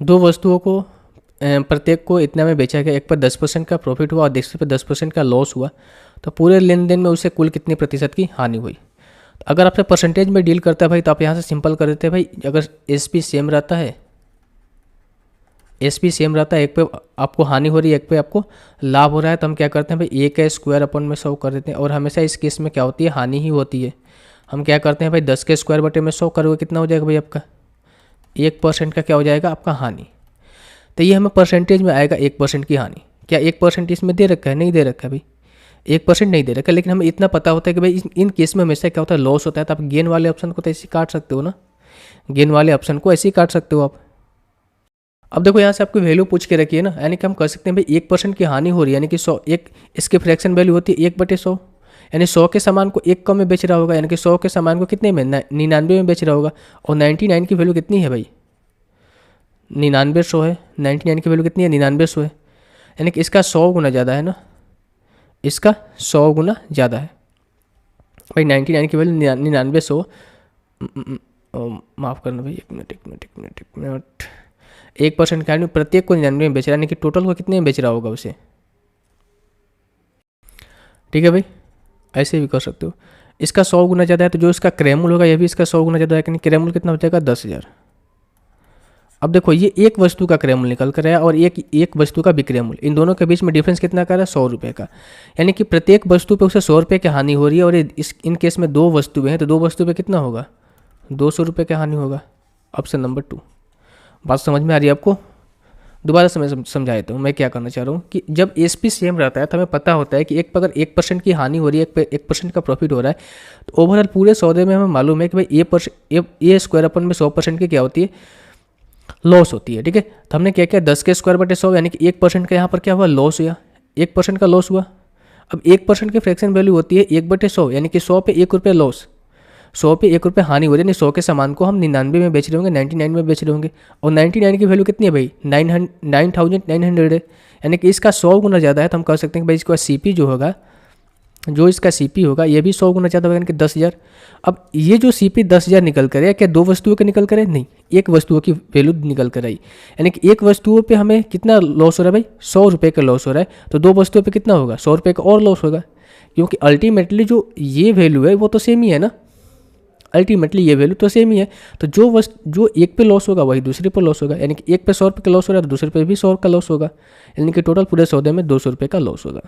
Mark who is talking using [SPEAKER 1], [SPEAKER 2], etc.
[SPEAKER 1] दो वस्तुओं को प्रत्येक को इतना में बेचा गया, एक पर 10% का प्रॉफिट हुआ और दूसरे पर 10% का लॉस हुआ, तो पूरे लेन देन में उसे कुल कितनी प्रतिशत की हानि हुई। तो अगर आपसे परसेंटेज में डील करता है भाई, तो आप यहाँ से सिंपल कर देते हैं भाई, अगर एसपी सेम रहता है, एसपी सेम रहता है, एक पे आपको हानि हो रही है, एक पे आपको लाभ हो रहा है, तो हम क्या करते हैं भाई, ए का स्क्वायर अपन में 100 कर देते हैं। और हमेशा इस केस में क्या होती है, हानि ही होती है। हम क्या करते हैं भाई, 10 के स्क्वायर बटे में 100 करोगे, कितना हो जाएगा भाई आपका, 1% का क्या हो जाएगा आपका हानि। तो ये हमें परसेंटेज में आएगा 1% की हानि। क्या 1% इसमें दे रखा है, नहीं दे रखा है भाई, 1% नहीं दे रखा है, लेकिन हमें इतना पता होता है कि भाई इन केस में हमेशा क्या होता है, लॉस होता है। तो आप गेन वाले ऑप्शन को तो ऐसे काट सकते हो ना, गेन वाले ऑप्शन को ऐसे ही काट सकते हो आप। अब देखो यहाँ से आपको वैल्यू पूछ के रखी है ना, यानी कि हम कर सकते हैं भाई 1% की हानि हो रही है, यानी कि 100, एक इसकी फ्रैक्शन वैल्यू होती है 1/100, यानी 100 के सामान को 1 कम में बेच रहा होगा, यानी कि 100 के सामान को कितने में, 99 में बेच रहा होगा। और 99 की वैल्यू कितनी है भाई, 99 है, 99 की वैल्यू कितनी है, 99 है, यानी कि इसका 100 गुना ज़्यादा है ना, इसका 100 गुना ज़्यादा है भाई। 99 की वैल्यू 99 माफ़ करना भाई, 1 मिनट 1% का प्रत्येक को 99 में बेच रहा है, यानी कि टोटल को कितने में बेच रहा होगा उसे। ठीक है भाई, ऐसे भी कर सकते हो। इसका 100 गुना ज़्यादा है, तो जो इसका क्रैमूल होगा ये भी इसका 100 गुना ज़्यादा है, यानी क्रैमूल कितना हो जाएगा, 10,000। अब देखो ये एक वस्तु का क्रैमूल निकल कर आया और एक वस्तु का विक्रयमूल्य, इन दोनों के बीच में डिफरेंस कितना का रहा है, 100 रुपये का। यानी कि प्रत्येक वस्तु पे उसे 100 रुपये की हानि हो रही है, और इन केस में दो वस्तुएं हैं, तो दो वस्तु पे कितना होगा, 200 रुपये की हानि होगा। Option number 2। बात समझ में आ रही है आपको, दोबारा समझा देता हूँ मैं क्या करना चाह रहा हूँ कि जब एसपी सेम रहता है तो हमें पता होता है कि एक पर अगर 1% की हानि हो रही है, एक पे 1% का प्रॉफिट हो रहा है, तो ओवरऑल पूरे सौदे में हमें मालूम है कि भाई ए स्क्वायर अपन में 100% की क्या होती है, लॉस होती है। ठीक है, तो हमने क्या किया, 10 के स्क्वायर बटे 100, यानी कि 1% का यहाँ पर क्या हुआ, लॉस हुआ, 1% का लॉस हुआ। अब 1% की फ्रैक्शन वैल्यू होती है 1/100, यानी कि 100 पे 1 रुपये लॉस, 100 पे 1 रुपये हानि हो रही है, 100 के सामान को हम 99 में बेच रहे होंगे, 99 में बेच रहे होंगे। और 99 की वैल्यू कितनी है भाई, 9,900 है, यानी कि इसका 100 गुना ज़्यादा है। तो हम कह सकते हैं कि भाई इसका सीपी जो होगा, जो इसका सीपी होगा ये भी 100 गुना ज़्यादा होगा, यानी कि 10,000। अब ये जो सीपी 10,000 निकल कर है, क्या दो वस्तुओं के निकल कर है, नहीं, एक वस्तुओं की वैल्यू निकल कर आई, यानी कि एक वस्तुओं पे हमें कितना लॉस हो रहा है भाई, 100 रुपये का लॉस हो रहा है। तो दो वस्तुओं पे कितना होगा, 100 रुपये का और लॉस होगा, क्योंकि अल्टीमेटली जो ये वैल्यू है वो तो सेम ही है ना, अल्टीमेटली ये वैल्यू तो सेम ही है। तो जो एक पे लॉस होगा वही दूसरे पर लॉस होगा, यानी कि एक पे 100 रुपये का लॉस हो रहा है तो दूसरे पे भी 100 का लॉस होगा, यानी कि टोटल पूरे सौदे में 200 रुपये का लॉस होगा।